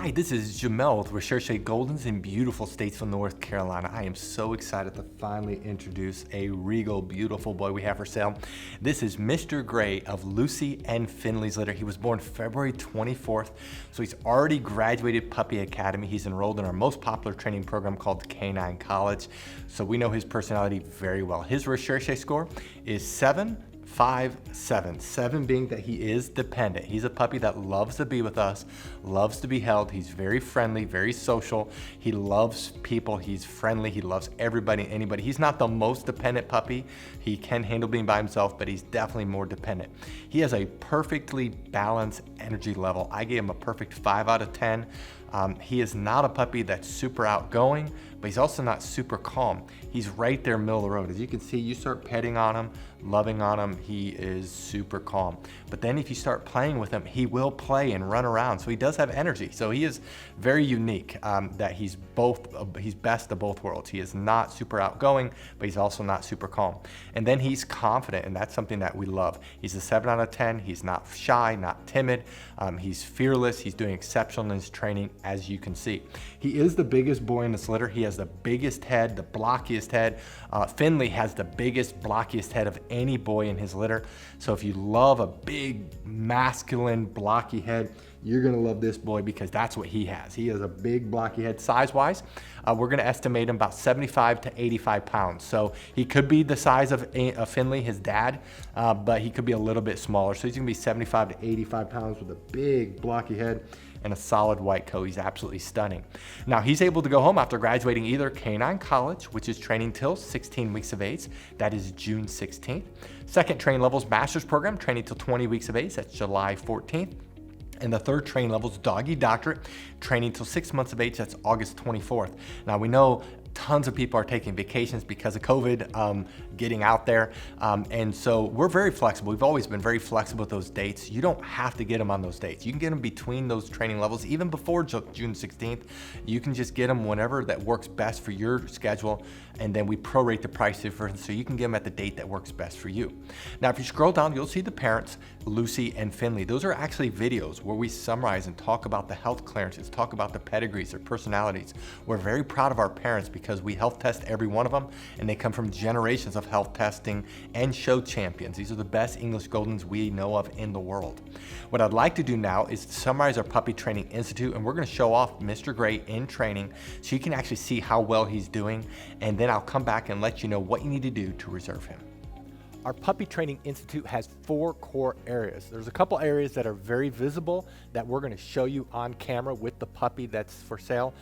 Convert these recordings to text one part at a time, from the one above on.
Hi, this is Jamel with Recherche Goldens in beautiful Statesville, North Carolina. I am so excited to finally introduce a regal, beautiful boy we have for sale. This is Mr. Gray of Lucy and Finley's litter. He was born February 24th, so he's already graduated Puppy Academy. He's enrolled in our most popular training program called Canine College, so we know his personality very well. His Recherche score is 7.57, 7 being that he is dependent. He's a puppy that loves to be with us, loves to be held. He's very friendly, very social. He loves people. He's friendly. He loves everybody and anybody. He's not the most dependent puppy. He can handle being by himself, but he's definitely more dependent. He has a perfectly balanced energy level. I gave him a perfect 5 out of 10. He is not a puppy that's super outgoing, but he's also not super calm. He's right there middle of the road. As you can see, you start petting on him, loving on him, he is super calm. But then if you start playing with him, he will play and run around. So he does have energy. So he is very unique, that he's best of both worlds. He is not super outgoing, but he's also not super calm. And then he's confident, and that's something that we love. He's a 7 out of 10. He's not shy, not timid. He's fearless. He's doing exceptional in his training, as you can see. He is the biggest boy in this litter. He has the biggest head, the blockiest head. Finley has the biggest, blockiest head of any boy in his litter. So if you love a big, masculine, blocky head, you're gonna love this boy because that's what he has. He has a big, blocky head. Size-wise, we're gonna estimate him about 75 to 85 pounds. So he could be the size of Finley, his dad, but he could be a little bit smaller. So he's gonna be 75 to 85 pounds with a big, blocky head and a solid white coat. He's absolutely stunning. Now, he's able to go home after graduating either Canine College, which is training till 16 weeks of age. That is June 16th. Second training level's master's program, training till 20 weeks of age. That's July 14th. And the third training level is Doggy Doctorate, training till 6 months of age. That's August 24th. Now, we know tons of people are taking vacations because of COVID, getting out there. And so we're very flexible. We've always been very flexible with those dates. You don't have to get them on those dates. You can get them between those training levels, even before June 16th. You can just get them whenever that works best for your schedule. And then we prorate the price difference so you can get them at the date that works best for you. Now, if you scroll down, you'll see the parents, Lucy and Finley. Those are actually videos where we summarize and talk about the health clearances, talk about the pedigrees, their personalities. We're very proud of our parents because we health test every one of them, and they come from generations of health testing and show champions. These are the best English Goldens we know of in the world. What I'd like to do now is to summarize our Puppy Training Institute, and we're going to show off Mr. Gray in training so you can actually see how well he's doing, and then I'll come back and let you know what you need to do to reserve him. Our Puppy Training Institute has 4 core areas. There's a couple areas that are very visible that we're going to show you on camera with the puppy that's for sale.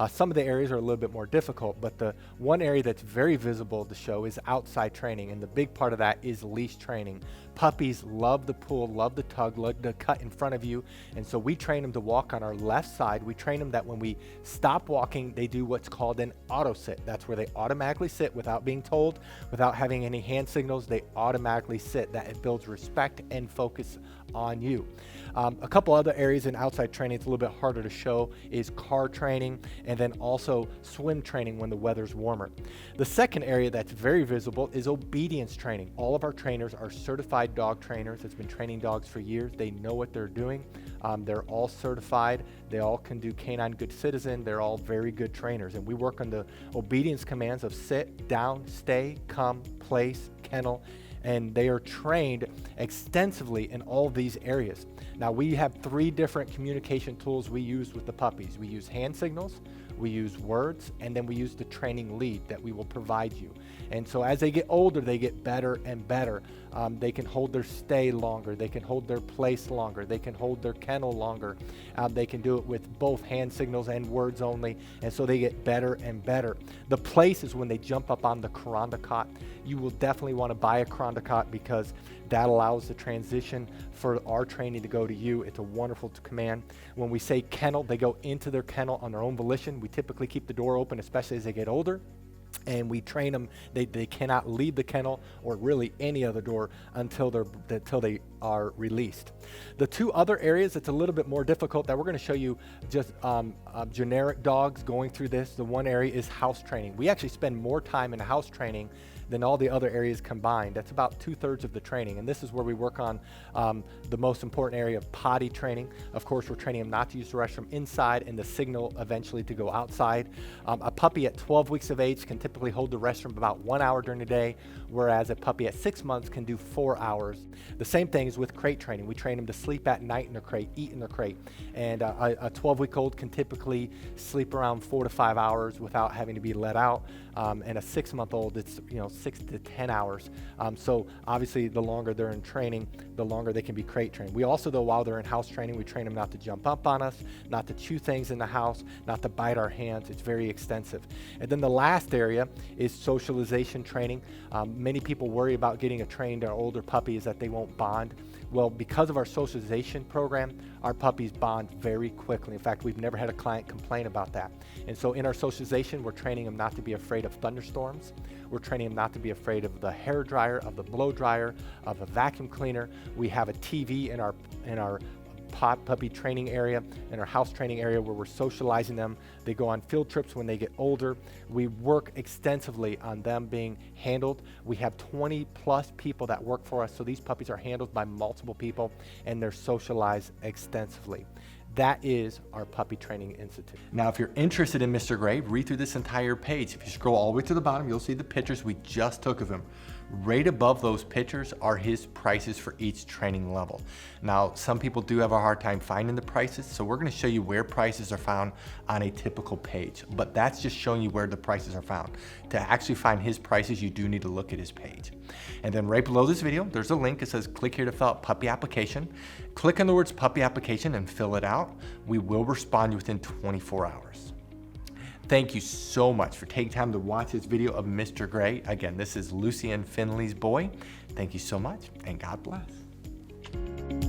Some of the areas are a little bit more difficult, but the one area that's very visible to show is outside training, and the big part of that is leash training. Puppies love the pull, love the tug, love the cut in front of you, and so we train them to walk on our left side. We train them that when we stop walking, they do what's called an auto sit. That's where they automatically sit without being told, without having any hand signals. They automatically sit. That it builds respect and focus on you. A couple other areas in outside training it's a little bit harder to show is car training, and then also swim training when the weather's warmer. The second area that's very visible is obedience training. All of our trainers are certified dog trainers that's been training dogs for years. They know what they're doing. They're all certified. They all can do Canine Good Citizen. They're all very good trainers, and we work on the obedience commands of sit, down, stay, come, place, kennel, and they are trained extensively in all of these areas. Now, we have 3 different communication tools we use with the puppies. We use hand signals, we use words, and then we use the training lead that we will provide you. And so as they get older, they get better and better. They can hold their stay longer, they can hold their place longer, they can hold their kennel longer. They can do it with both hand signals and words only, and so they get better and better. The place is when they jump up on the Kuranda cot. You will definitely want to buy a Kuranda cot because that allows the transition for our training to go to you. It's a wonderful command. When we say kennel, they go into their kennel on their own volition. We typically keep the door open, especially as they get older. And we train them, they cannot leave the kennel or really any other door until they are released. The 2 other areas that's a little bit more difficult that we're going to show you just generic dogs going through this. The one area is house training. We actually spend more time in house training than all the other areas combined. That's about 2/3 of the training. And this is where we work on the most important area of potty training. Of course, we're training them not to use the restroom inside and the signal eventually to go outside. A puppy at 12 weeks of age can typically hold the restroom about 1 hour during the day, whereas a puppy at 6 months can do 4 hours. The same thing is with crate training. We train them to sleep at night in their crate, eat in their crate. And a 12-week-old can typically sleep around 4 to 5 hours without having to be let out. And a 6-month-old, it's 6 to 10 hours. So obviously, the longer they're in training, the longer they can be crate trained. We also, though, while they're in house training, we train them not to jump up on us, not to chew things in the house, not to bite our hands. It's very extensive. And then the last area is socialization training. Many people worry about getting a trained or older puppy is that they won't bond. Well, because of our socialization program, our puppies bond very quickly. In fact, we've never had a client complain about that. And so in our socialization, we're training them not to be afraid of thunderstorms. We're training them not to be afraid of the hair dryer, of the blow dryer, of a vacuum cleaner. We have a TV in our puppy training area, in our house training area, where we're socializing them. They go on field trips when they get older. We work extensively on them being handled. We have 20 plus people that work for us, so these puppies are handled by multiple people and they're socialized extensively. That is our Puppy Training Institute. Now, if you're interested in Mr. Gray, read through this entire page. If you scroll all the way to the bottom, you'll see the pictures we just took of him. Right above those pictures are his prices for each training level. Now, some people do have a hard time finding the prices, so we're gonna show you where prices are found on a typical page, but that's just showing you where the prices are found. To actually find his prices, you do need to look at his page. And then right below this video, there's a link that says click here to fill out puppy application. Click on the words puppy application and fill it out. We will respond within 24 hours. Thank you so much for taking time to watch this video of Mr. Gray. Again, this is Lucy and Finley's boy. Thank you so much, and God bless.